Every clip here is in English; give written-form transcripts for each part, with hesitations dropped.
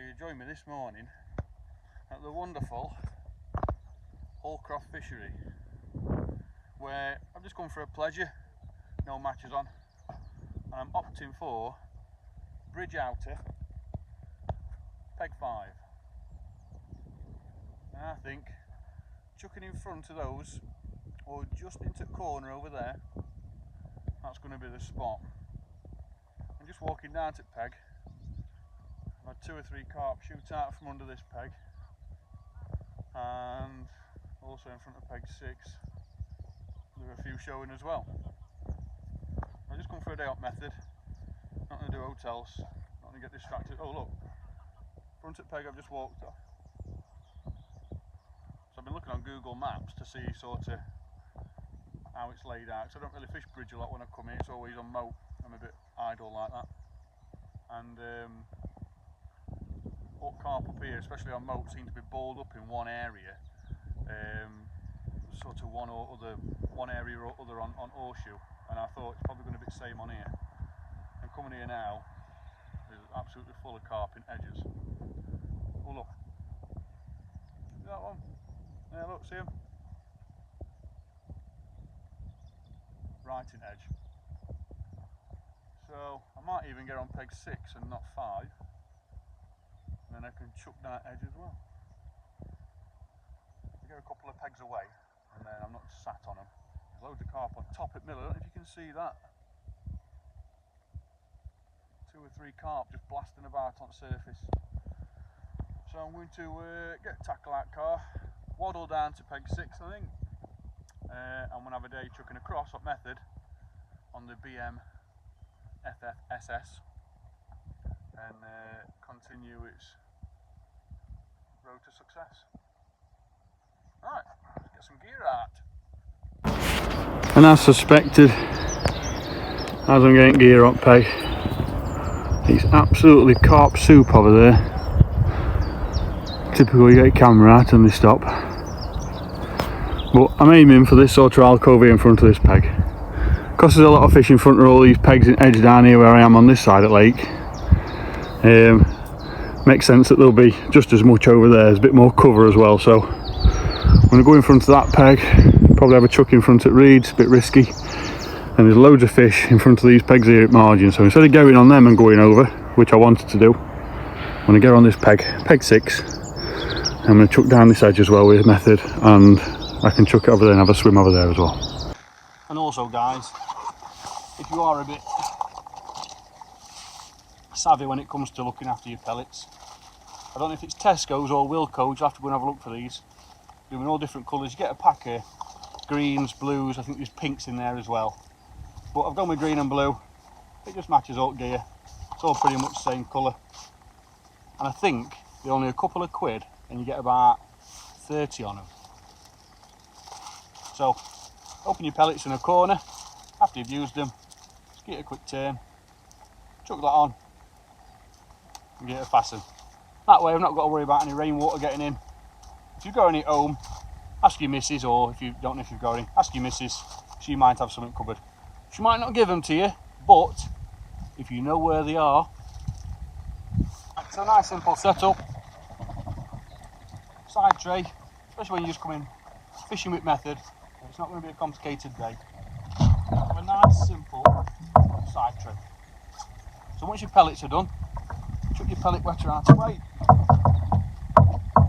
you join me this morning at the wonderful Hallcroft Fishery, where I've just come for a pleasure, no matches on, and I'm opting for bridge outer, peg 5. And I think chucking in front of those, or just into the corner over there, that's going to be the spot. I'm just walking down to peg. I've had 2 or 3 carp shoot out from under this peg, and also in front of peg 6 there are a few showing as well. I just come for a day out method, not going to do hotels, not going to get distracted. Oh look, front at peg I've just walked off. So I've been looking on Google Maps to see sort of how it's laid out, because I don't really fish bridge a lot when I come here, it's always on moat. I'm a bit idle like that, and carp up here, especially on moat, seem to be balled up in one area, sort of one area or other on horseshoe, and I thought it's probably going to be the same on here. And coming here now, it's absolutely full of carp in edges. Oh look, see that one? Yeah, look, see him? Right in edge. So I might even get on peg 6 and not 5, and then I can chuck that edge as well. I get a couple of pegs away and then I'm not sat on them. There's loads of carp on top at middle. I don't know if you can see that. 2 or 3 carp just blasting about on surface. So I'm going to get a tackle out car, waddle down to peg 6 I think. I'm going to have a day chucking across up method on the BMFFSS and continue its road to success. Right, let's get some gear out. And as suspected, as I'm getting gear up peg, it's absolutely carp soup over there. Typically you get a camera out and they stop. But I'm aiming for this sort of alcove in front of this peg. Because there's a lot of fish in front of all these pegs in edge down here where I am on this side of the lake. Makes sense that there'll be just as much over there, there's a bit more cover as well. So I'm going to go in front of that peg, probably have a chuck in front at reeds, a bit risky. And there's loads of fish in front of these pegs here at margin. So instead of going on them and going over, which I wanted to do, I'm going to get on this peg, peg 6. I'm going to chuck down this edge as well with method, and I can chuck it over there and have a swim over there as well. And also guys, if you are a bit savvy when it comes to looking after your pellets, I don't know if it's Tesco's or Wilko's, you'll have to go and have a look for these. Doing all different colours, you get a pack of greens, blues, I think there's pinks in there as well. But I've gone with green and blue, it just matches all gear, it's all pretty much the same colour. And I think they're only a couple of quid and you get about 30 on them. So open your pellets in a corner after you've used them, just give it a quick turn, chuck that on and get it fastened. That way I've not got to worry about any rainwater getting in. If you've got any at home, ask your missus, or if you don't know if you've got any, ask your missus, she might have something covered. She might not give them to you, but if you know where they are. It's a nice simple setup, side tray, especially when you just come in fishing with method. It's not going to be a complicated day. Have a nice simple side tray. So once your pellets are done, chuck your pellet wetter out of the way.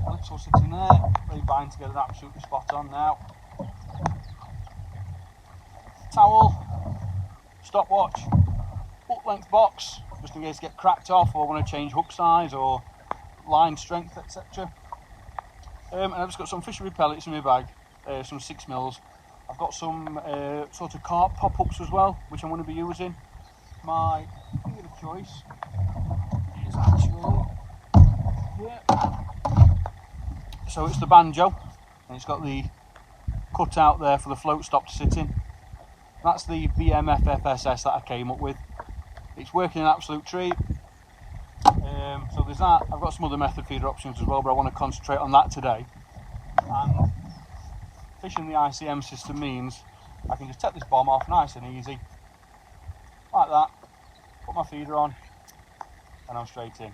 Pellets all sitting there, they bind together absolutely spot on now. Towel, stopwatch, hook length box, just in case they get cracked off or want to change hook size or line strength, etc. And I've just got some fishery pellets in my bag, some 6mm. I've got some sort of carp pop-ups as well, which I'm going to be using. My finger of choice is actually here. So it's the banjo, and it's got the cut out there for the float stop to sit in. That's the BMFFSS that I came up with. It's working an absolute treat. So there's that. I've got some other method feeder options as well, but I want to concentrate on that today. And fishing the ICM system means I can just take this bomb off nice and easy, like that, put my feeder on, and I'm straight in.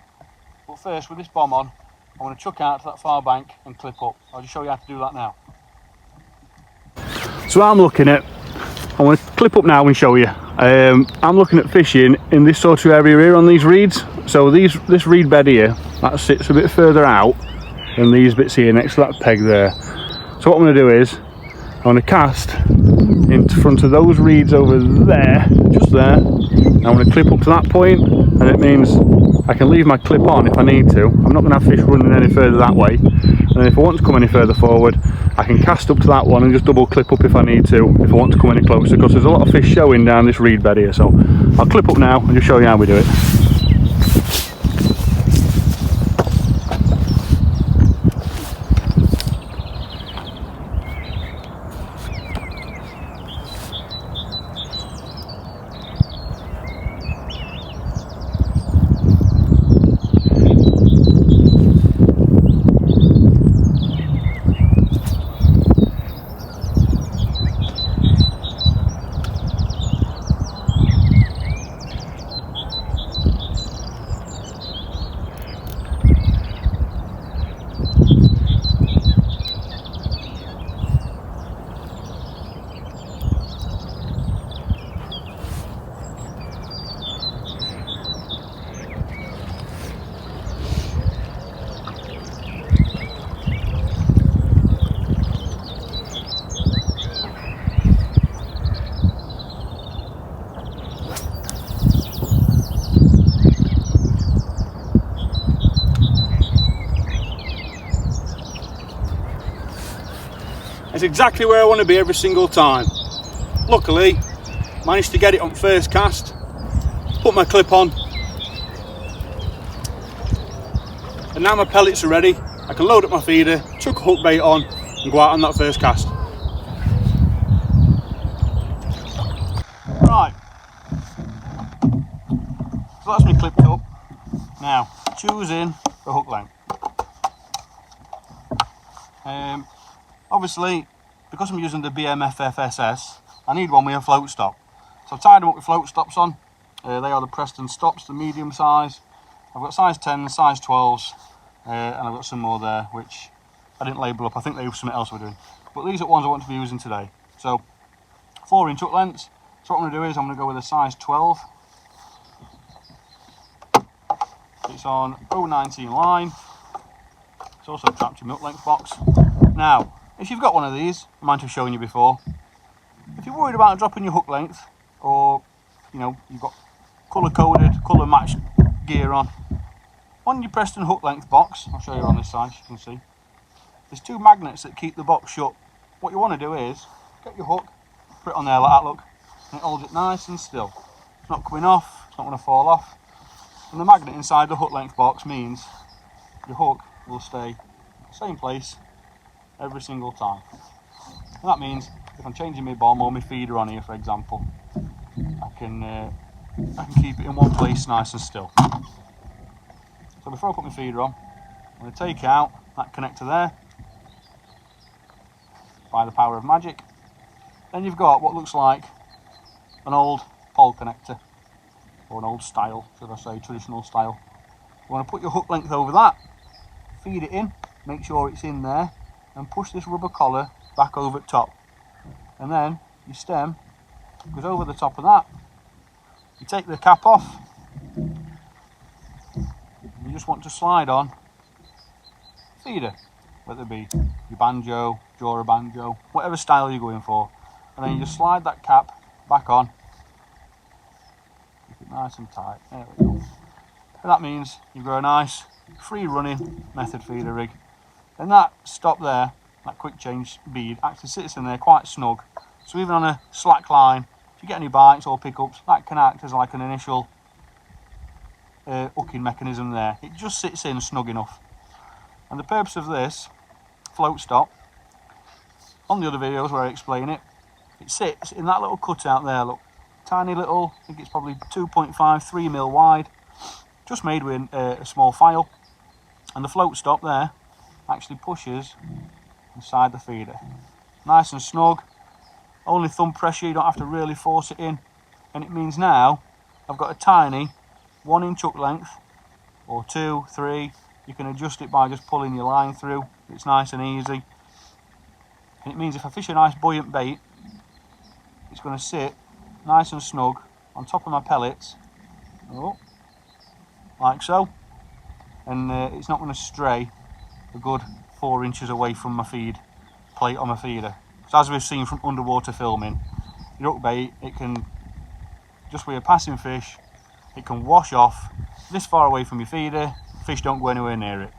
But first, with this bomb on, I want to chuck out to that far bank and clip up. I'll just show you how to do that now. So I'm looking at, I want to clip up now and show you. I'm looking at fishing in this sort of area here on these reeds. So this reed bed here, that sits a bit further out than these bits here next to that peg there. So what I'm going to do is, I'm going to cast in front of those reeds over there, just there. I'm going to clip up to that point, and it means I can leave my clip on if I need to. I'm not going to have fish running any further that way. And if I want to come any further forward, I can cast up to that one and just double clip up if I need to, if I want to come any closer, because there's a lot of fish showing down this reed bed here. So I'll clip up now and just show you how we do it. It's exactly where I want to be every single time. Luckily, managed to get it on first cast, put my clip on, and now my pellets are ready. I can load up my feeder, chuck a hook bait on, and go out on that first cast. Right, so that's me clipped up. Now, choosing the hook length. Obviously, because I'm using the BMFFSS, I need one with a float stop. So I've tied them up with float stops on. They are the Preston stops, the medium size. I've got size 10, size 12s, and I've got some more there, which I didn't label up. I think they were something else we're doing. But these are ones I want to be using today. So 4-inch hook lengths. So what I'm going to do is I'm going to go with a size 12. It's on 019 line. It's also trapped in my hook length box. Now, if you've got one of these, I might have shown you before, if you're worried about dropping your hook length, or you've got colour coded, colour matched gear on your Preston hook length box, I'll show you on this side, you can see, there's 2 magnets that keep the box shut. What you want to do is, get your hook, put it on there like that, look, and it holds it nice and still. It's not coming off, it's not going to fall off. And the magnet inside the hook length box means your hook will stay same place every single time. And that means if I'm changing my bomb or my feeder on here, for example, I can keep it in one place nice and still. So before I put my feeder on, I'm going to take out that connector there by the power of magic. Then you've got what looks like an old pole connector, or an old style, should I say, traditional style. You want to put your hook length over that, feed it in, make sure it's in there, and push this rubber collar back over the top. And then your stem goes over the top of that. You take the cap off. You just want to slide on feeder, whether it be your banjo, Jora banjo, whatever style you're going for. And then you just slide that cap back on. Keep it nice and tight. There we go. And that means you've got a nice free running method feeder rig. And that stop there, that quick change bead, actually sits in there quite snug. So even on a slack line, if you get any bites or pickups, that can act as like an initial hooking mechanism there. It just sits in snug enough. And the purpose of this float stop, on the other videos where I explain it, it sits in that little cutout there, look, tiny little, I think it's probably 2.5, 3 mil wide, just made with a small file. And the float stop there actually pushes inside the feeder. Nice and snug, only thumb pressure, you don't have to really force it in. And it means now I've got a tiny 1-inch hook length or 2, 3. You can adjust it by just pulling your line through. It's nice and easy. And it means if I fish a nice buoyant bait, it's going to sit nice and snug on top of my pellets, like so, and it's not going to stray a good 4 inches away from my feed plate on my feeder. So as we've seen from underwater filming, your hook bait, it can, just with a passing fish, it can wash off this far away from your feeder. Fish don't go anywhere near it.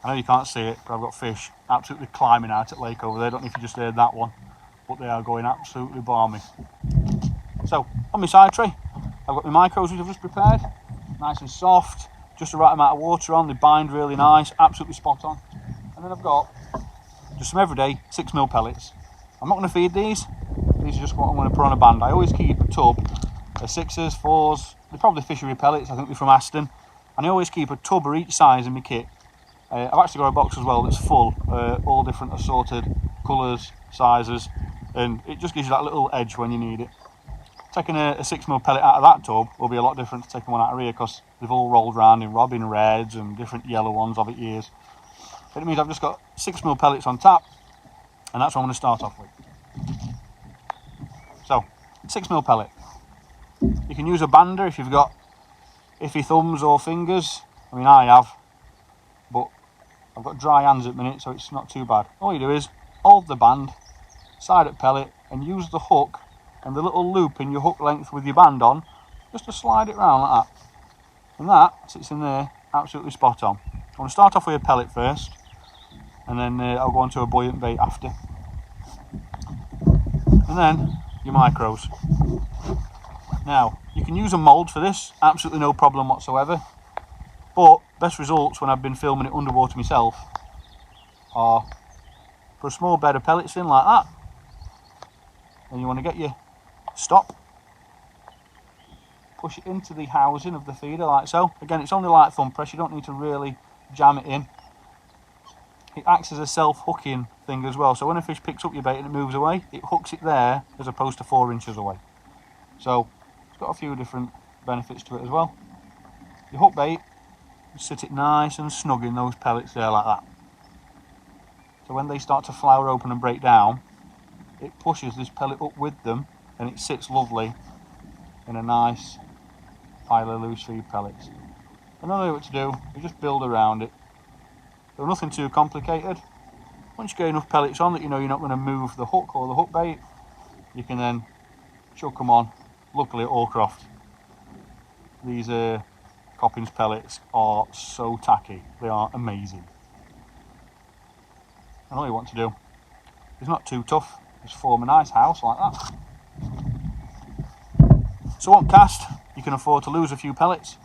I know you can't see it, but I've got fish absolutely climbing out at lake over there. I don't know if you just heard that one, but they are going absolutely balmy. So on my side tray, I've got my micros which I've just prepared, nice and soft, just the right amount of water on. They bind really nice, absolutely spot on. And then I've got just some everyday 6mm pellets. I'm not going to feed these. These are just what I'm going to put on a band. I always keep a tub of 6s, 4s. They're probably fishery pellets. I think they're from Aston. And I always keep a tub of each size in my kit. I've actually got a box as well that's full, all different assorted colours, sizes, and it just gives you that little edge when you need it. Taking a 6mm pellet out of that tub will be a lot different to taking one out of here, because they've all rolled around in robin reds and different yellow ones of it years. It means I've just got 6mm pellets on tap, and that's what I'm going to start off with. So, 6mm pellet. You can use a bander if you've got iffy thumbs or fingers. I mean, I have, but I've got dry hands at the minute, so it's not too bad. All you do is hold the band, side at pellet, and use the hook and the little loop in your hook length with your band on, just to slide it round like that. And that sits in there absolutely spot on. I want to start off with a pellet first, and then I'll go on to a buoyant bait after. And then your micros. Now, you can use a mould for this, absolutely no problem whatsoever. But best results when I've been filming it underwater myself are put a small bed of pellets in like that. And you want to get your stop, push it into the housing of the feeder like so. Again, it's only light thumb press, you don't need to really jam it in. It acts as a self-hooking thing as well, so when a fish picks up your bait and it moves away, it hooks it there as opposed to 4 inches away. So it's got a few different benefits to it as well. Your hook bait, sit it nice and snug in those pellets there like that. So when they start to flower open and break down, it pushes this pellet up with them, and it sits lovely in a nice pile of loose feed pellets. Another what to do, you just build around it. So nothing too complicated. Once you get enough pellets on that you know you're not going to move the hook or the hook bait, you can then chuck them on. Luckily at Hallcroft, these Coppins pellets are so tacky, they are amazing. And all you want to do is not too tough, just form a nice house like that. So on cast, you can afford to lose a few pellets,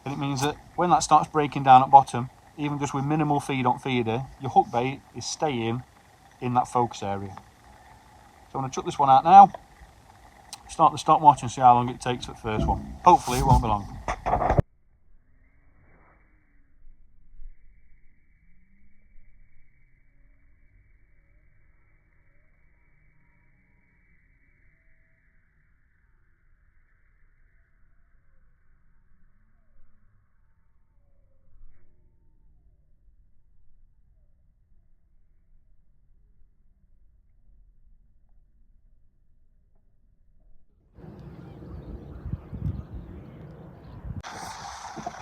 and it means that when that starts breaking down at bottom, even just with minimal feed on feeder, your hook bait is staying in that focus area. So I'm going to chuck this one out now, start the stopwatch and see how long it takes for the first one. Hopefully it won't be long.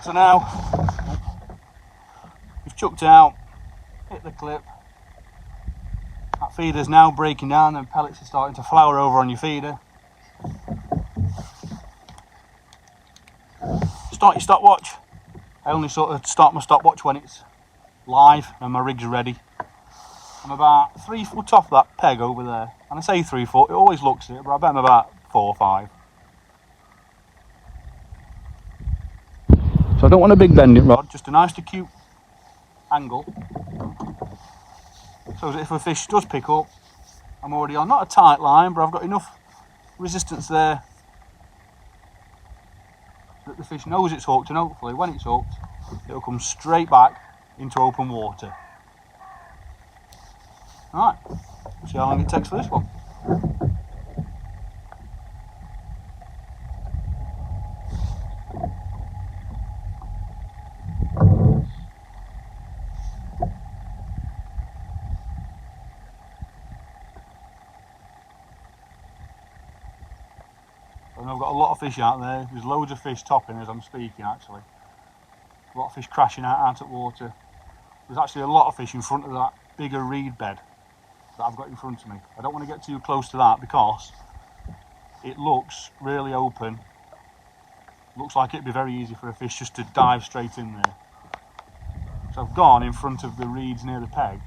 So now, we've chucked it out, hit the clip, that feeder's now breaking down and pellets are starting to flower over on your feeder. Start your stopwatch. I only sort of start my stopwatch when it's live and my rig's ready. I'm about 3 foot off that peg over there, and I say 3 foot, it always looks it, but I bet I'm about 4 or 5. So I don't want a big bending rod, just a nice acute angle, so that if a fish does pick up, I'm already on, not a tight line, but I've got enough resistance there that the fish knows it's hooked, and hopefully when it's hooked, it'll come straight back into open water. Alright, see how long it takes for this one. got a lot of fish out there. There's loads of fish topping as I'm speaking actually. A lot of fish crashing out of water. There's actually a lot of fish in front of that bigger reed bed that I've got in front of me. I don't want to get too close to that because it looks really open. Looks like it'd be very easy for a fish just to dive straight in there. So I've gone in front of the reeds near the peg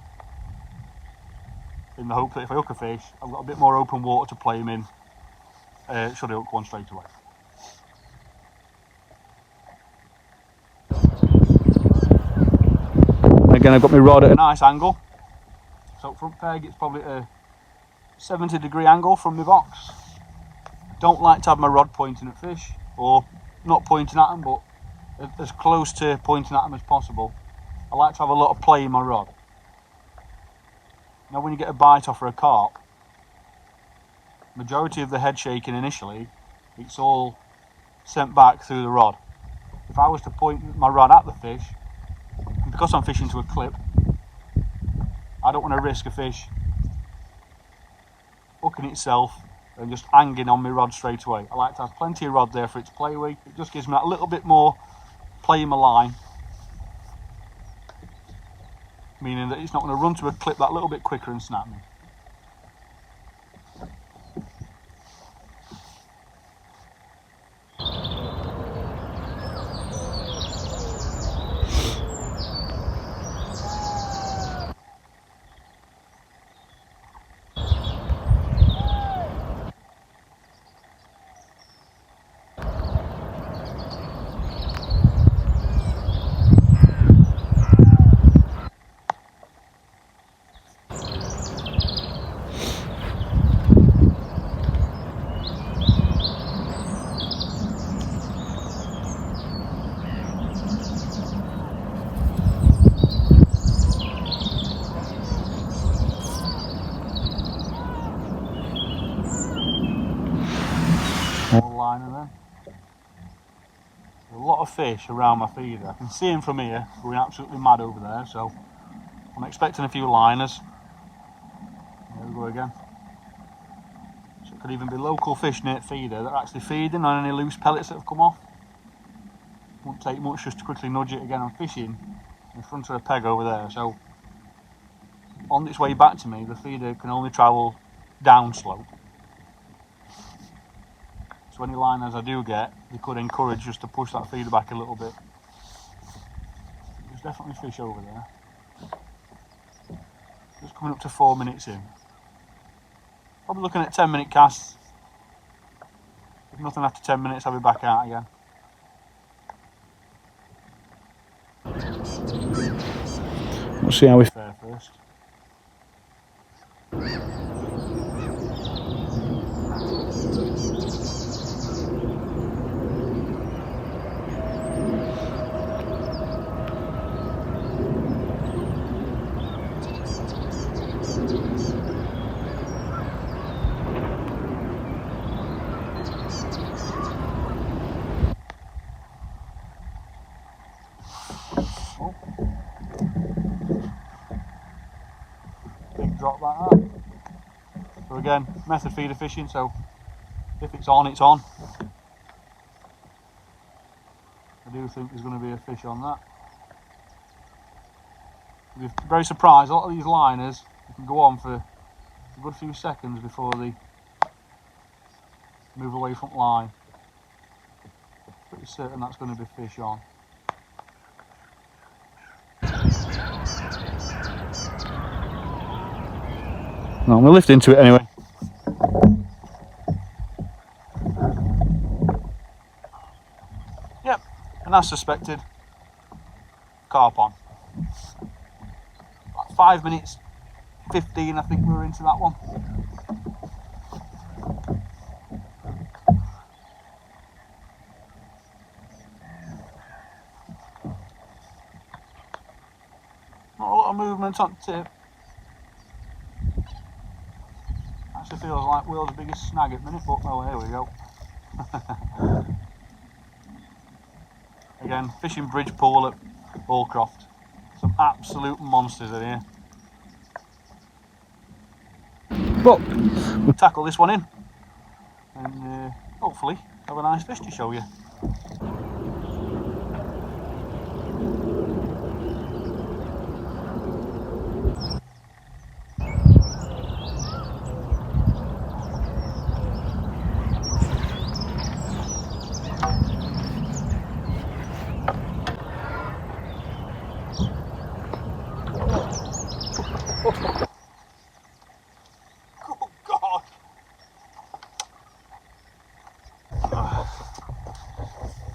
in the hope that if I hook a fish, I've got a bit more open water to play him in should I hook one straight away. Again, I've got my rod at a nice angle. So front peg, it's probably at a 70-degree angle from my box. I don't like to have my rod pointing at fish, or not pointing at them, but as close to pointing at them as possible. I like to have a lot of play in my rod. Now when you get a bite off for a carp, majority of the head shaking initially, it's all sent back through the rod. If I was to point my rod at the fish, and because I'm fishing to a clip, I don't want to risk a fish hooking itself and just hanging on my rod straight away. I like to have plenty of rod there for it to play with. It just gives me that little bit more play in my line, meaning that it's not going to run to a clip that little bit quicker and snap me. Liner then. A lot of fish around my feeder. I can see him from here going absolutely mad over there, so I'm expecting a few liners. There we go again. So it could even be local fish near feeder that are actually feeding on any loose pellets that have come off. Won't take much just to quickly nudge it again. I'm fishing in front of a peg over there, so on its way back to me the feeder can only travel downslope. So any liners I do get, they could encourage just to push that feeder back a little bit. There's definitely fish over there. Just coming up to 4 minutes in. Probably looking at 10-minute casts. If nothing after 10 minutes, I'll be back out again. We'll see how we fare first. Big drop like that. So again, method feeder fishing, so if it's on, it's on. I do think there's going to be a fish on that. You'll be very surprised, a lot of these liners you can go on for a good few seconds before they move away from line. Pretty certain that's going to be fish on. No, I'm going to lift into it anyway. Yep, and as suspected, carp on. About 5 minutes 15, I think we were into that one. Not a lot of movement on tip. Actually feels like world's biggest snag at the minute, but oh, here we go. Again, fishing bridge pool at Hallcroft. Some absolute monsters in here. But we'll tackle this one in and hopefully have a nice fish to show you. Oh God!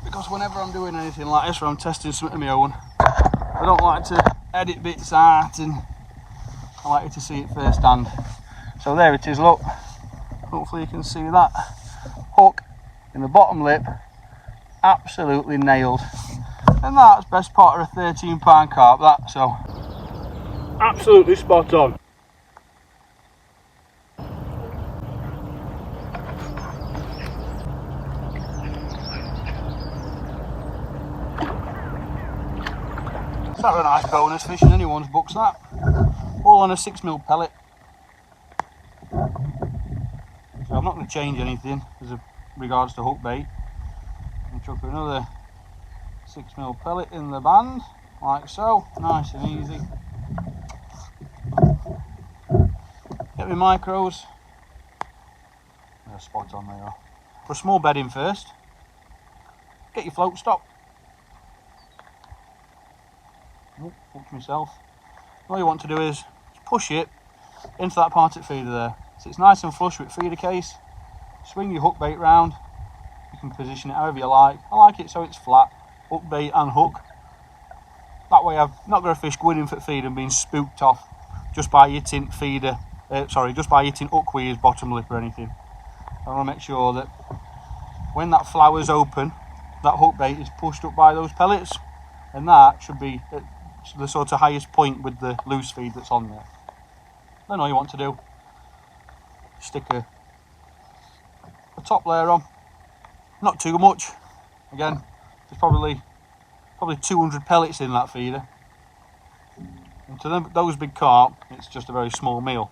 Because whenever I'm doing anything like this, where I'm testing something of my own, I don't like to edit bits out, and I like you to see it firsthand. So there it is, look. Hopefully you can see that hook in the bottom lip, absolutely nailed. And that's best part of a 13-pound carp, that, so absolutely spot on. It's not a nice bonus fish in anyone's books, that. All on a 6mm pellet. So I'm not going to change anything as regards to hook bait. I'm chuck another 6mm pellet in the band, like so, nice and easy. Get my micros. They're spot on, they are. For a small bedding first, get your float stop. Hooked myself. All you want to do is push it into that part of feeder there, so it's nice and flush with feeder case. Swing your hook bait round. You can position it however you like. I like it so it's flat, hook bait and hook. That way I've not got a fish going in for feed and being spooked off just by hitting feeder. Just by hitting hook with his bottom lip or anything. I want to make sure that when that flower's open, that hook bait is pushed up by those pellets, and that should be at the sort of highest point with the loose feed that's on there. Then all you want to do, stick a top layer on, not too much. Again, there's probably 200 pellets in that feeder, and to those big carp, it's just a very small meal.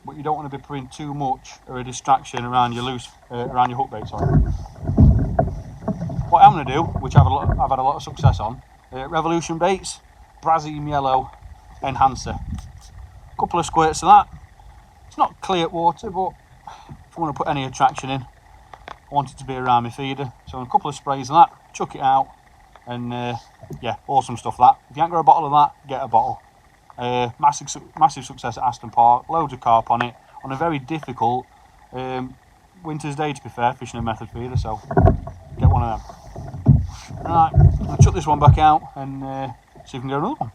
But you don't want to be putting too much of a distraction around your around your hook bait. Sorry. What I'm going to do, which I've had a lot of success on, Revolution baits, Brazem yellow enhancer. A couple of squirts of that. It's not clear water, but if I want to put any attraction in, I want it to be around my feeder. So a couple of sprays of that, chuck it out, and yeah, awesome stuff that. If you ain't got a bottle of that, get a bottle. Massive success at Aston Park, loads of carp on it, on a very difficult winter's day, to be fair, fishing a method feeder, so get one of them. Right, I'll chuck this one back out and see if we can get another one.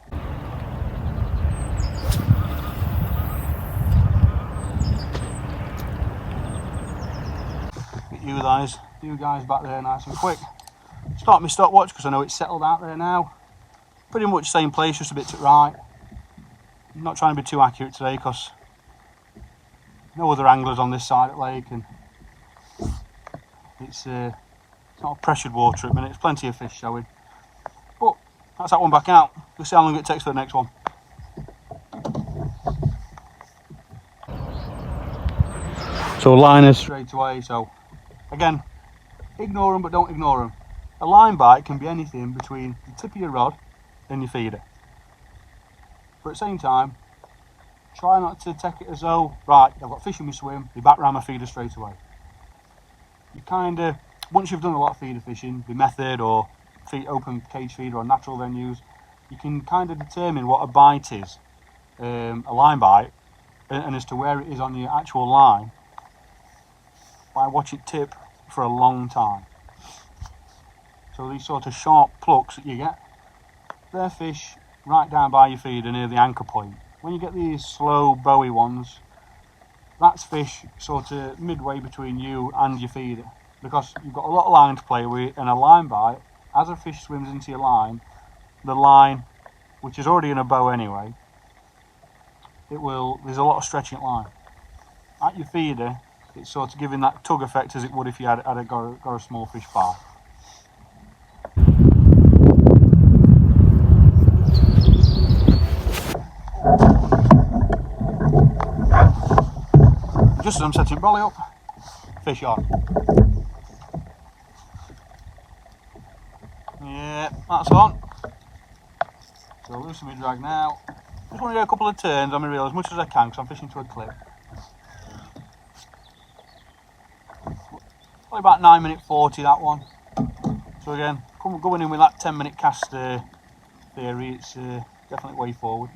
Get you guys back there nice and quick. Start my stopwatch because I know it's settled out there now. Pretty much same place, just a bit to the right. I'm not trying to be too accurate today because no other anglers on this side of the lake, and it's not pressured water at the minute. There's plenty of fish showing, but that's that one back out. We'll see how long it takes for the next one. So liners straight away. So again, ignore them, but don't ignore them. A line bite can be anything between the tip of your rod and your feeder. But at the same time, try not to take it as though, right, I've got fish in my swim, be back round my feeder straight away. You kind of, once you've done a lot of feeder fishing, the method or open cage feeder or natural venues, you can kind of determine what a bite is, a line bite, and as to where it is on your actual line by watching it tip for a long time. So these sort of sharp plucks that you get, they're fish right down by your feeder near the anchor point. When you get these slow bowie ones, that's fish sort of midway between you and your feeder, because you've got a lot of line to play with, and a line bite, as a fish swims into your line, the line, which is already in a bow anyway, there's a lot of stretching at line. At your feeder, it's sort of giving that tug effect as it would if you had got a small fish bar. Just as I'm setting brolly up, fish on. that's on. So loosen my drag now. Just want to do a couple of turns on my reel as much as I can because I'm fishing to a clip. Probably about 9:40 that one. So again, going in with that 10-minute cast theory, it's definitely way forward.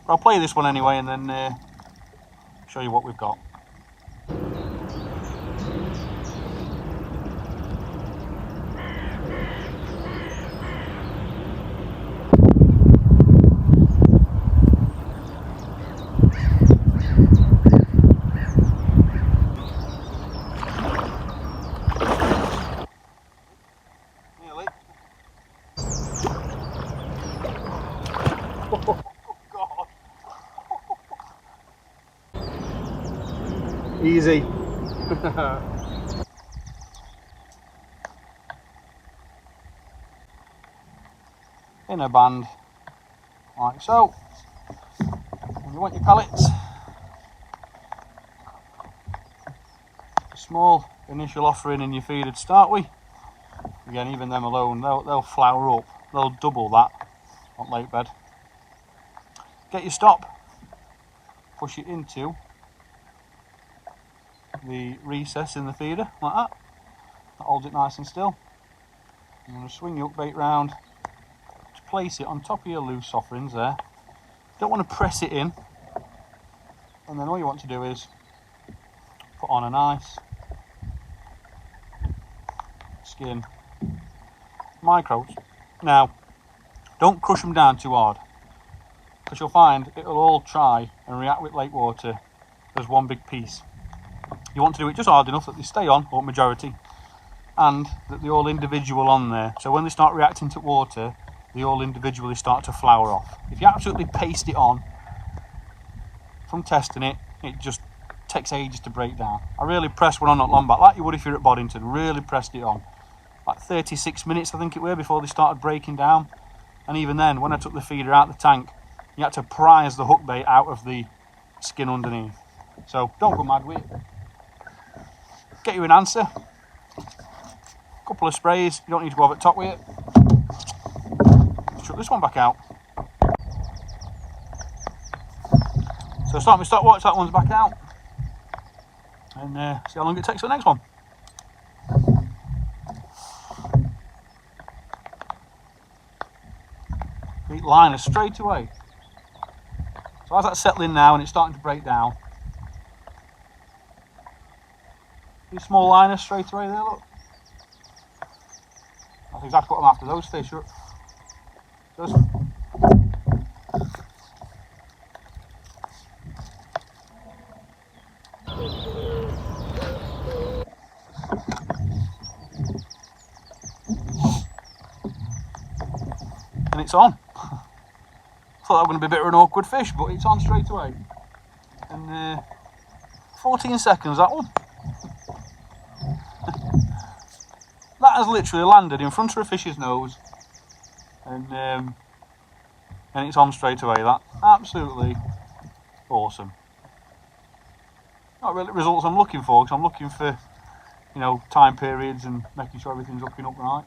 But I'll play this one anyway and then show you what we've got. Oh God. Easy. In a band, like so. And you want your pellets. A small initial offering in your feeder to start with. Again, even them alone, they'll flower up. They'll double that on lake bed. Get your stop, push it into the recess in the feeder, like that. That holds it nice and still. I'm going to swing your hook bait round to place it on top of your loose offerings there. Don't want to press it in. And then all you want to do is put on a nice skin micros. Now, don't crush them down too hard, because you'll find it'll all try and react with lake water as one big piece. You want to do it just hard enough that they stay on, or majority, and that they're all individual on there. So when they start reacting to water, they all individually start to flower off. If you absolutely paste it on, from testing it, it just takes ages to break down. I really pressed one on not long back, like you would if you're at Boddington, really pressed it on. Like 36 minutes I think it were before they started breaking down. And even then, when I took the feeder out the tank, you had to prise the hook bait out of the skin underneath. So don't go mad with it. Get you an answer. A couple of sprays, you don't need to go over the top with it. Chuck this one back out. So start my stopwatch, that one's back out. And see how long it takes for the next one. Beat liner straight away. So as that's settling now and it's starting to break down, these small liners straight away there, look. That's exactly what I'm after, those fish. And it's on. Thought that was going to be a bit of an awkward fish, but it's on straight away. And 14 seconds, that one. That has literally landed in front of a fish's nose, and it's on straight away. That absolutely awesome. Not really the results I'm looking for, because I'm looking for, you know, time periods and making sure everything's hooking up right.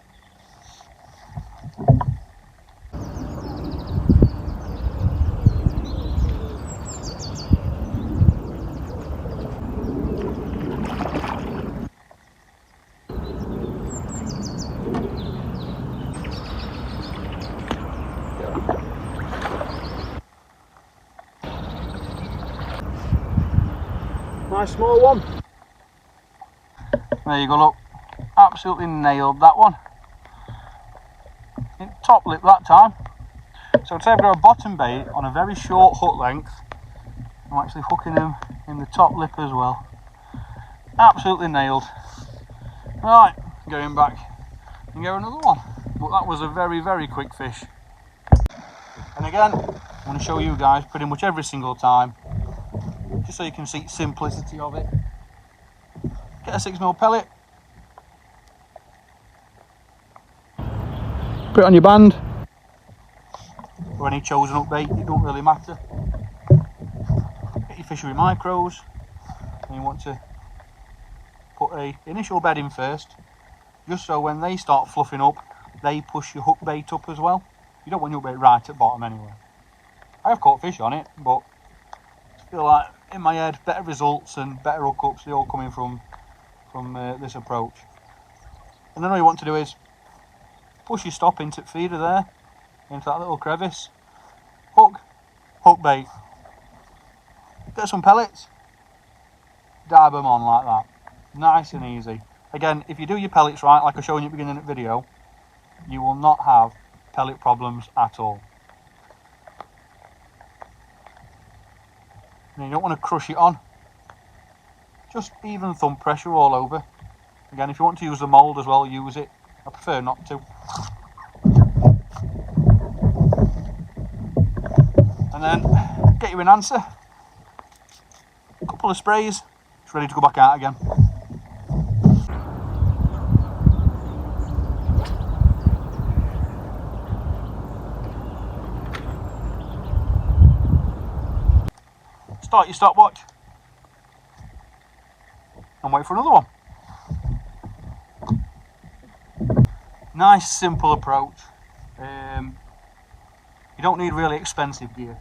Nice small one. There you go, look. Absolutely nailed that one. In top lip that time. So today I've got a bottom bait on a very short hook length. I'm actually hooking him in the top lip as well. Absolutely nailed. Right, going back and get another one. But that was a very, very quick fish. And again, I want to show you guys pretty much every single time, just so you can see the simplicity of it. Get a 6mm pellet, put it on your band, or any chosen up bait, it don't really matter. Get your fishery micros, and you want to put a initial bed in first, just so when they start fluffing up, they push your hook bait up as well. You don't want your hook bait right at bottom anyway. I have caught fish on it, but I feel like in my head better results and better hookups, they all coming from this approach. And then all you want to do is push your stop into the feeder there, into that little crevice, hook bait, get some pellets, dab them on like that, nice and easy. Again, if you do your pellets right, like I showed you at the beginning of the video, you will not have pellet problems at all. And you don't want to crush it on, just even thumb pressure all over. Again, if you want to use the mould as well, use it. I prefer not to. And then get you an answer, a couple of sprays, it's ready to go back out again. Start your stopwatch and wait for another one. Nice simple approach. You don't need really expensive gear.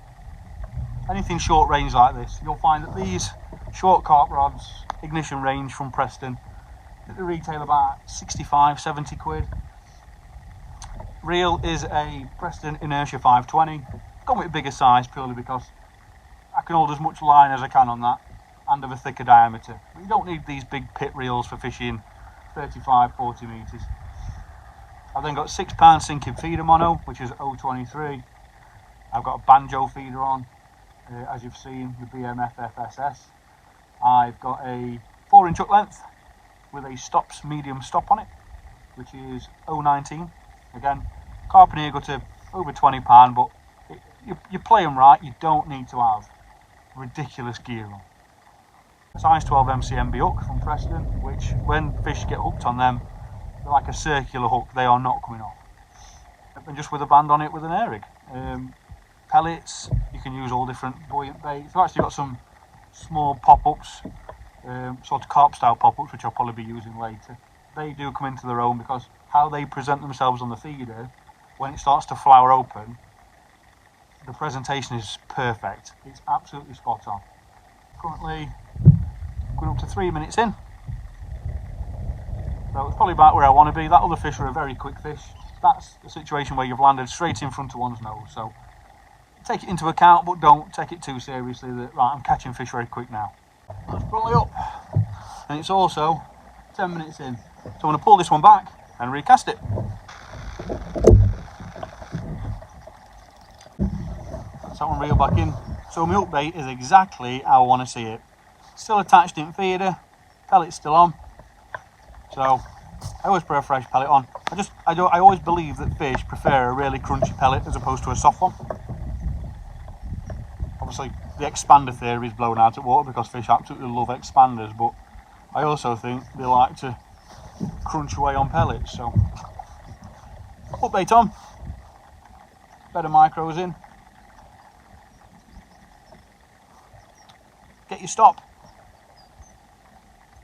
Anything short range like this, you'll find that these short carp rods, ignition range from Preston, they retail about 65, 70 quid. Reel is a Preston Inertia 520. Gone with a bigger size purely because I can hold as much line as I can on that and of a thicker diameter. But you don't need these big pit reels for fishing 35, 40 metres. I've then got £6 sinking feeder mono, which is 023. I've got a banjo feeder on, as you've seen, the BMFFSS I. I've got a 4-inch hook length with a medium stop on it, which is 019. Again, carp and eagle to over £20, but you play them right, you don't need to have ridiculous gear on. Size 12 MCMB hook from Preston, which when fish get hooked on them, they're like a circular hook, they are not coming off. And just with a band on it with an air rig. Pellets, you can use all different buoyant baits. I've actually got some small pop-ups, sort of carp style pop-ups, which I'll probably be using later. They do come into their own because how they present themselves on the feeder, when it starts to flower open, the presentation is perfect. It's absolutely spot on. Currently going up to 3 minutes in. So it's probably about where I want to be. That other fish are a very quick fish. That's the situation where you've landed straight in front of one's nose. So take it into account, but don't take it too seriously that, right, I'm catching fish very quick now. That's probably up. And it's also 10 minutes in. So I'm going to pull this one back and recast it. That's that one reel back in. So my hook bait is exactly how I want to see it. Still attached in feeder, pellet's still on. So I always put a fresh pellet on. I always believe that fish prefer a really crunchy pellet as opposed to a soft one. Obviously the expander theory is blown out of water because fish absolutely love expanders, but I also think they like to crunch away on pellets. So hook bait on, better micros in, get your stop,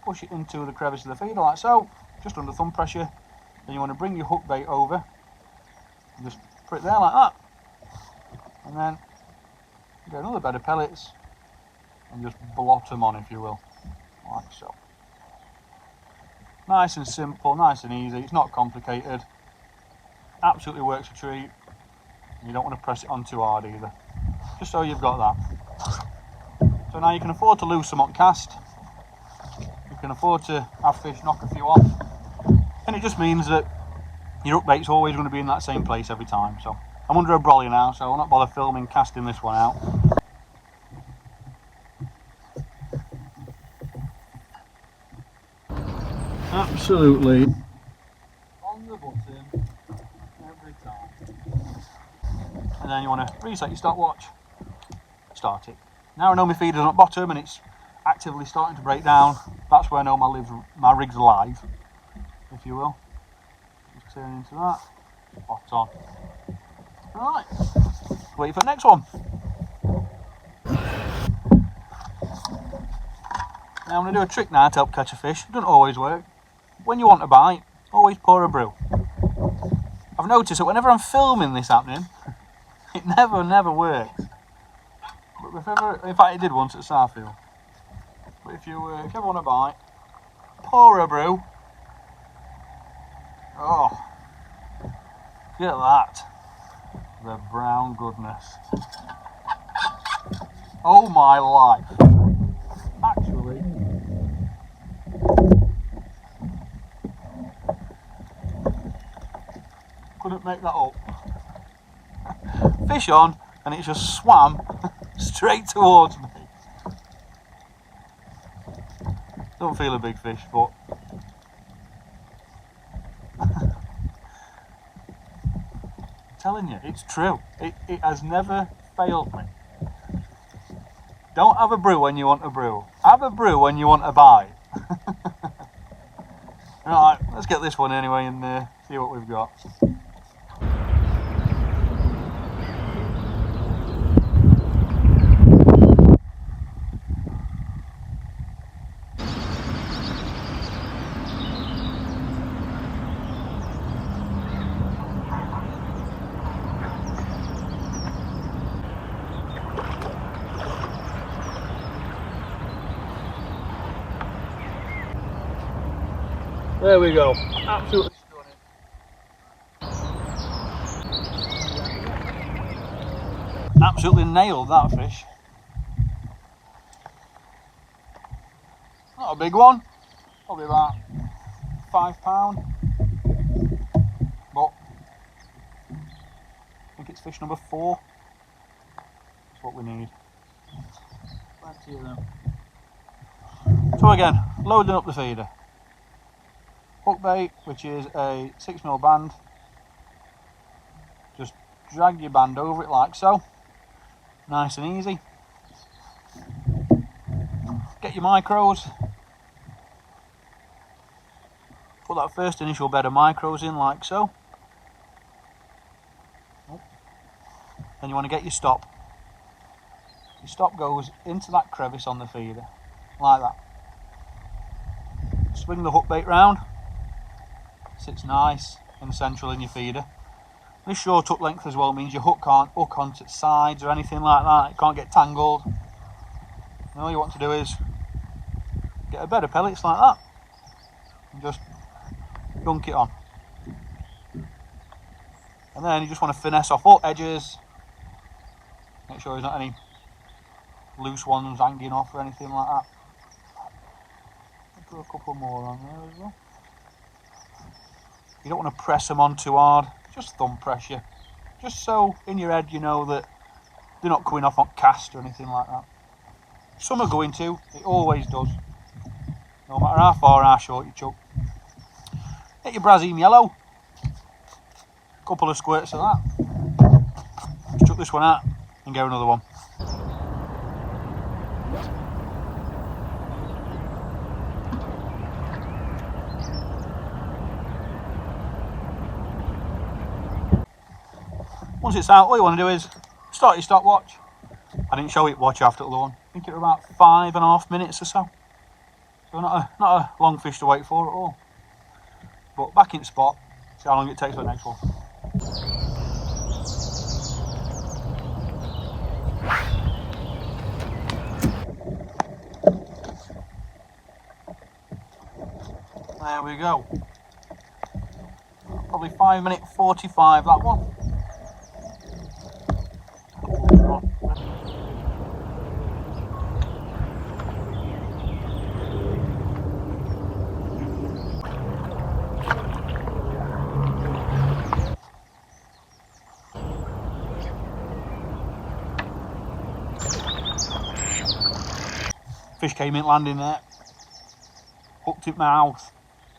push it into the crevice of the feeder like so, just under thumb pressure. Then you want to bring your hook bait over and just put it there like that, and then get another bed of pellets and just blot them on, if you will, like so. Nice and simple, nice and easy, it's not complicated, absolutely works a treat. You don't want to press it on too hard either, just so you've got that. So now you can afford to lose some on cast, you can afford to have fish knock a few off, and it just means that your hook bait's always going to be in that same place every time. So I'm under a brolly now, so I'll not bother filming casting this one out. Absolutely on the button every time. And then you want to reset your stopwatch, start it. Now I know my feeder's on bottom and it's actively starting to break down. That's where I know my rig's live, if you will. Just turn into that, spot on. Right, wait for the next one. Now I'm going to do a trick now to help catch a fish. It doesn't always work. When you want a bite, always pour a brew. I've noticed that whenever I'm filming this happening, it never works. But if ever, in fact it did once at Sarfield. But if you ever want to bite, pour a brew. Oh, look at that. The brown goodness. Oh my life. Actually, couldn't make that up. Fish on, and it just swam straight towards me. Don't feel a big fish, but I'm telling you, it's true. It has never failed me. Don't have a brew when you want a brew. Have a brew when you want a bite. Right, let's get this one anyway and see what we've got. There we go, absolutely stunning. Absolutely nailed that fish. Not a big one, probably about £5, but I think it's fish number 4. That's what we need. Plenty of them. So again, loading up the feeder. Hook bait, which is a 6mm band. Just drag your band over it like so. Nice and easy. Get your micros. Put that first initial bed of micros in like so. Then you want to get your stop. Your stop goes into that crevice on the feeder, like that. Swing the hook bait round. Sits nice and central in your feeder. This short hook length as well means your hook can't hook onto its sides or anything like that. It can't get tangled. And all you want to do is get a bed of pellets like that and just dunk it on. And then you just want to finesse off all edges. Make sure there's not any loose ones hanging off or anything like that. Put a couple more on there as well. You don't want to press them on too hard, just thumb pressure. Just so in your head you know that they're not coming off on cast or anything like that. Some are going to, it always does. No matter how far or how short you chuck. Get your Brazem yellow. Couple of squirts of that. Just chuck this one out and get another one. Once it's out, all you want to do is start your stopwatch. I didn't show it watch after the other one. I think it was about 5.5 minutes or so. So not a long fish to wait for at all. But back in the spot, see how long it takes for the next one. There we go. Probably 5:45 that one. Fish came in landing there, hooked it mouth,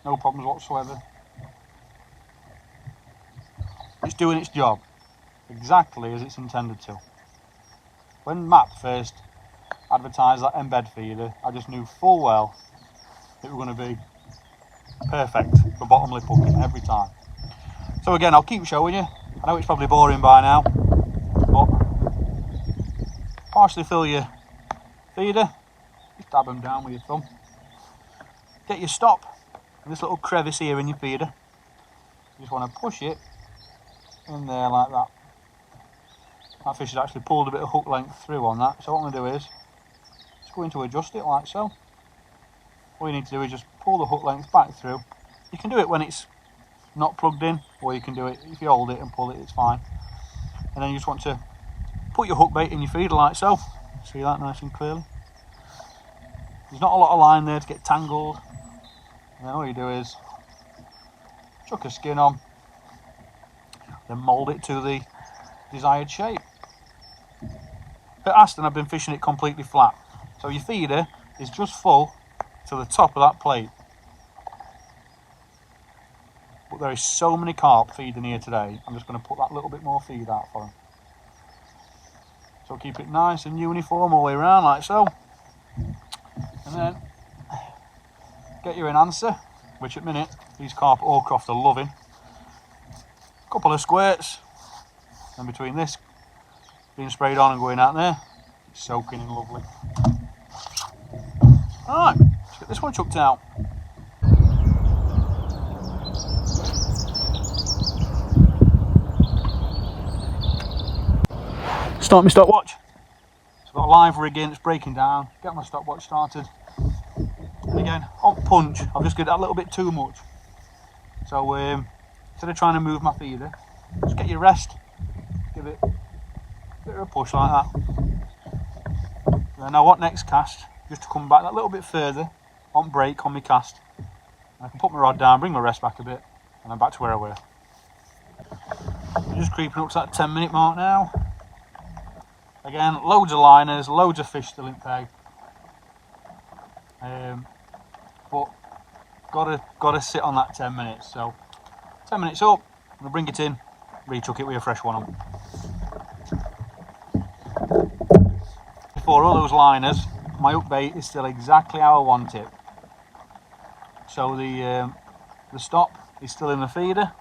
no problems whatsoever. It's doing its job, exactly as it's intended to. When Matt first advertised that embed feeder, I just knew full well it was going to be perfect for bottom lip hooking every time. So again, I'll keep showing you. I know it's probably boring by now, but partially fill your feeder. Just dab them down with your thumb. Get your stop in this little crevice here in your feeder. You just want to push it in there like that. That fish has actually pulled a bit of hook length through on that, so what I'm going to do is just go in to adjust it like so. All you need to do is just pull the hook length back through. You can do it when it's not plugged in, or you can do it if you hold it and pull it, it's fine. And then you just want to put your hook bait in your feeder like so. See that nice and clearly? There's not a lot of line there to get tangled. And then all you do is chuck a skin on, then mould it to the desired shape. At Aston I've been fishing it completely flat, so your feeder is just full to the top of that plate. But there is so many carp feeding here today, I'm just going to put that little bit more feed out for them. So keep it nice and uniform all the way around like so. And then get your enhancer, which at minute these carp at Hallcroft are loving. A couple of squirts, and between this being sprayed on and going out there, it's soaking in lovely. Alright, let's get this one chucked out. Start my stopwatch. So I've got a live rig in, it's breaking down. Get my stopwatch started. And again, on punch, I've just got that little bit too much. So instead of trying to move my feeder, just get your rest, give it a bit of a push like that. Then I want next cast, just to come back that little bit further, on break on my cast. And I can put my rod down, bring my rest back a bit, and I'm back to where I were. I'm just creeping up to that 10-minute mark now. Again, loads of liners, loads of fish still in peg. But gotta sit on that 10 minutes. So 10 minutes up, I'm gonna bring it in, rechuck it with a fresh one on. Before all those liners, my hook bait is still exactly how I want it. So the stop is still in the feeder.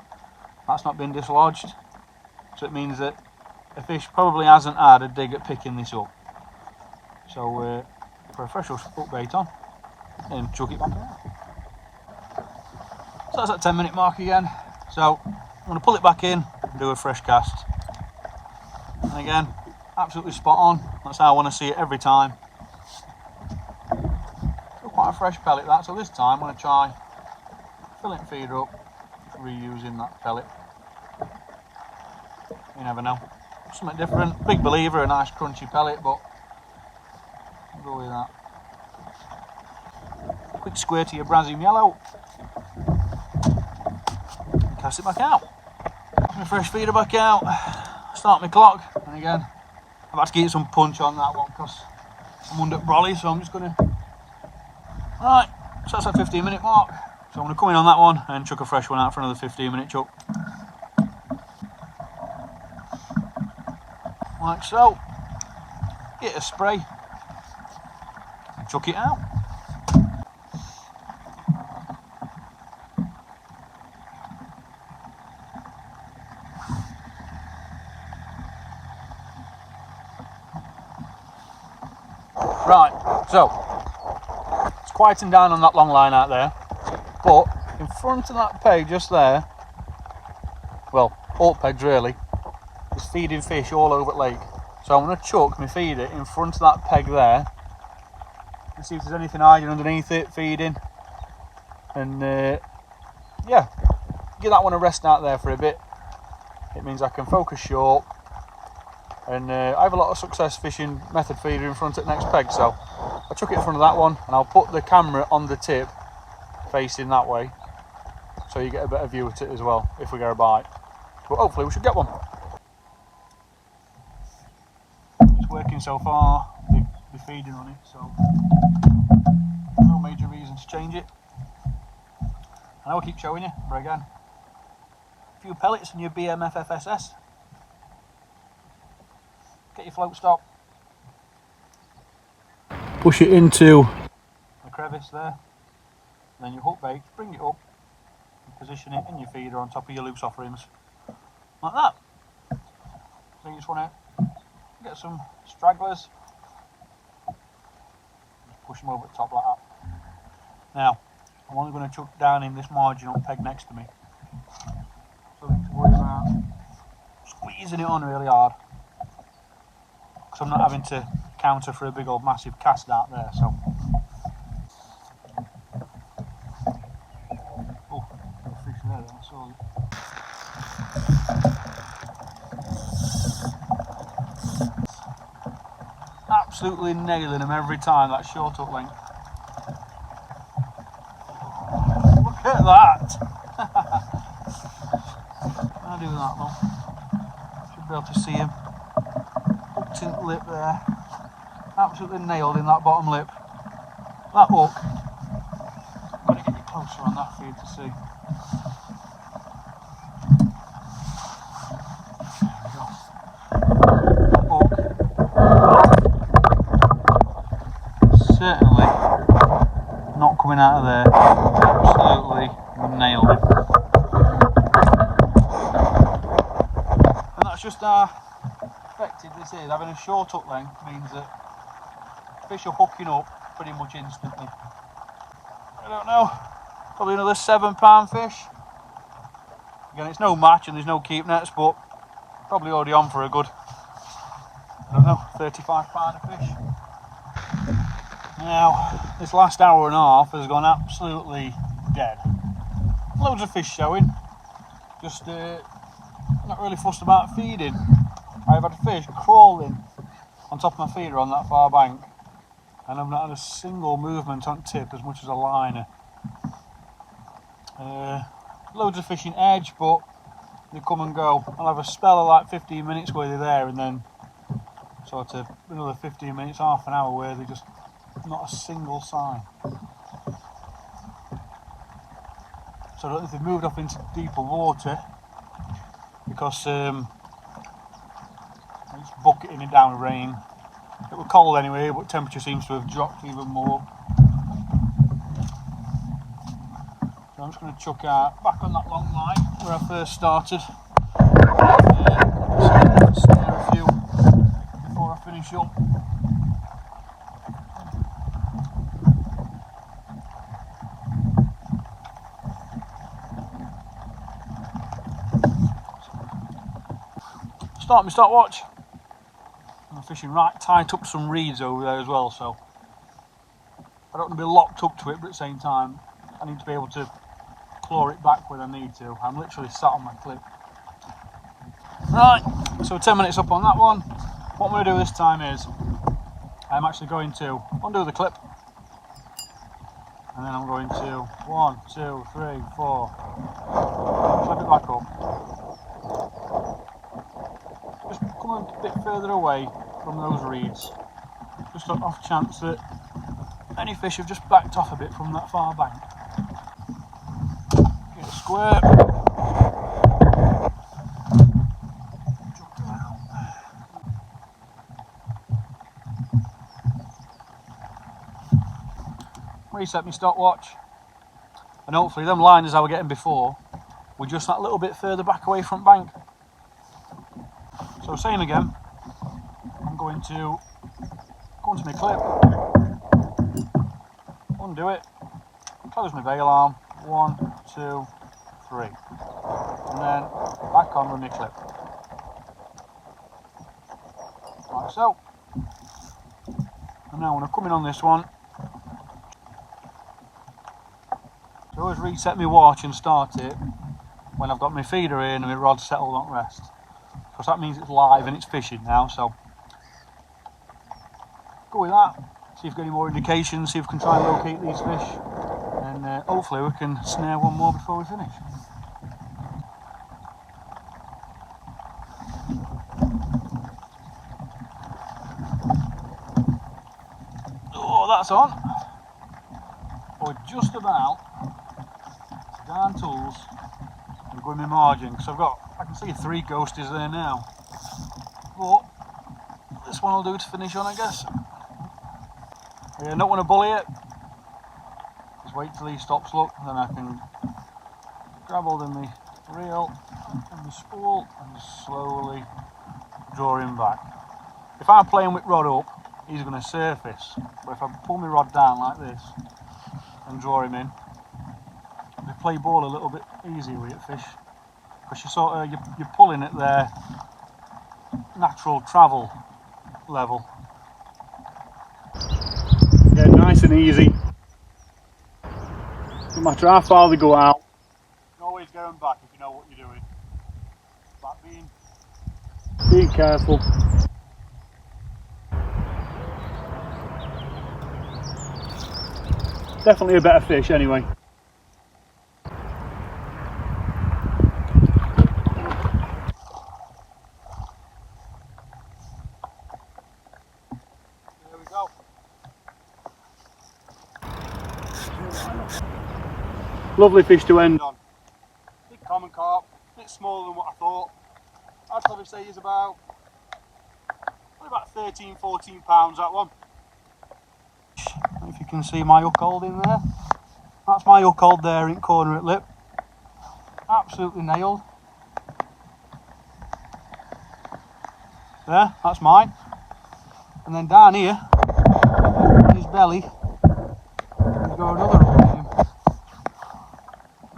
That's not been dislodged. So it means that a fish probably hasn't had a dig at picking this up. So put a fresh hook bait on and chuck it back out. So that's that 10-minute mark again. So I'm going to pull it back in and do a fresh cast. And again, absolutely spot on. That's how I want to see it every time. So quite a fresh pellet that. So this time I'm going to try filling the feeder up, reusing that pellet. You never know. Something different. Big believer, a nice crunchy pellet, but I'll go with that. Quick squirt of your Brazem yellow. And cast it back out. My fresh feeder back out. Start my clock. And again, I've had to get some punch on that one because I'm under brolly, so I'm just going to... Right, so that's that 15-minute mark. So I'm going to come in on that one and chuck a fresh one out for another 15-minute chuck. Like so. Get a spray and chuck it out. Right, so it's quieting down on that long line out there, but in front of that peg just there, well, all pegs really, is feeding fish all over the lake. So I'm going to chuck my feeder in front of that peg there and see if there's anything hiding underneath it, feeding. And yeah, give that one a rest out there for a bit. It means I can focus short. And I have a lot of success fishing method feeder in front of the next peg, so I chuck it in front of that one and I'll put the camera on the tip facing that way so you get a better view at it as well if we get a bite. But hopefully we should get one. It's working so far, the feeding on it, so no major reason to change it. And I'll keep showing you, but again, a few pellets and your BMFFSS. Get your float stop, push it into the crevice there, then your hook bait, bring it up and position it in your feeder on top of your loose offerings, like that. So you just want to get some stragglers, just push them over the top like that. Now, I'm only going to chuck down in this marginal peg next to me, so I think to worry about squeezing it on really hard because I'm not having to counter for a big old massive cast out there. So, oh, there's a fish there, I saw it. Absolutely nailing them every time, that short hook length. Look at that! I'll do that though. Should be able to see him. Hooked in the lip there. Absolutely nailed in that bottom lip. That hook. I'm going to get you closer on that for you to see. Certainly not coming out of there. Absolutely nailed it. And that's just how effective this is. Having a short hook length means that fish are hooking up pretty much instantly. I don't know, probably another £7 fish. Again, it's no match and there's no keep nets, but probably already on for a good, I don't know, £35 a fish. Now, this last hour and a half has gone absolutely dead. Loads of fish showing, just not really fussed about feeding. I've had fish crawling on top of my feeder on that far bank, and I've not had a single movement on tip as much as a liner. Loads of fish in edge, but they come and go. I'll have a spell of like 15 minutes where they're there, and then sort of another 15 minutes, half an hour where they just not a single sign. So I don't know if they've moved off into deeper water because it's bucketing it down with rain. It was cold anyway, but temperature seems to have dropped even more. So I'm just going to chuck out back on that long line where I first started. Snare a few before I finish up. Start my stopwatch. I'm fishing right tight up some reeds over there as well, so I don't want to be locked up to it, but at the same time I need to be able to claw it back when I need to. I'm literally sat on my clip. Right, so 10 minutes up on that one. What I'm going to do this time is I'm actually going to undo the clip, and then I'm going to 1, 2, 3, 4, flip it back up. Just come a bit further away from those reeds, just on off chance that any fish have just backed off a bit from that far bank. Get a squirt. Reset my stopwatch, and hopefully them liners I were getting before were just that little bit further back away from bank. So same again, I'm going to go into my clip, undo it, close my bail arm, 1, 2, 3, and then back on with my clip, like so. And now when I come in on this one, so I always reset my watch and start it when I've got my feeder in and my rod settled on rest, because that means it's live and it's fishing now. So go with that, see if we get any more indications, see if we can try and locate these fish, and hopefully we can snare one more before we finish. Oh, that's on. We're just about down tools and going my margin, because I can see 3 ghosties there now, but this one will do to finish on, I guess. I don't want to bully it, just wait till he stops, look, and then I can grab hold of my reel and my spool and just slowly draw him back. If I'm playing with rod up, he's going to surface, but if I pull my rod down like this and draw him in, they play ball a little bit easier with it, fish, because you're pulling it there natural travel level. Yeah, nice and easy. No matter how far they go out, you can always get them back if you know what you're doing. But being careful. Definitely a better fish anyway. There we go. Lovely fish to end on. Big common carp, a bit smaller than what I thought. I'd probably say he's about 13, 14 pounds, that one. If you can see my hook hold in there. That's my hook hold there in corner at lip. Absolutely nailed. There, that's mine. And then down here, in his belly, he's got another hook in him.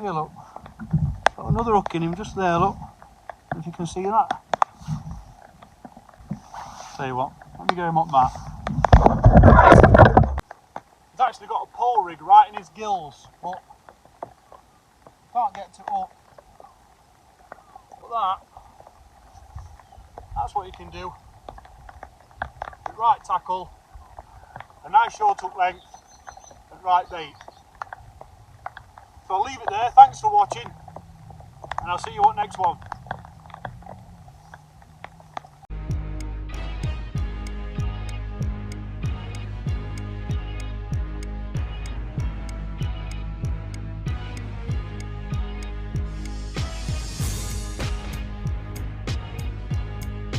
Here, look. Got another hook in him just there, look. If you can see that. Tell you what, let me get him up that. He's actually got a pole rig right in his gills, but can't get to up. But that's what you can do. With right tackle, a nice short hook length, and right bait. So I'll leave it there. Thanks for watching, and I'll see you on the next one.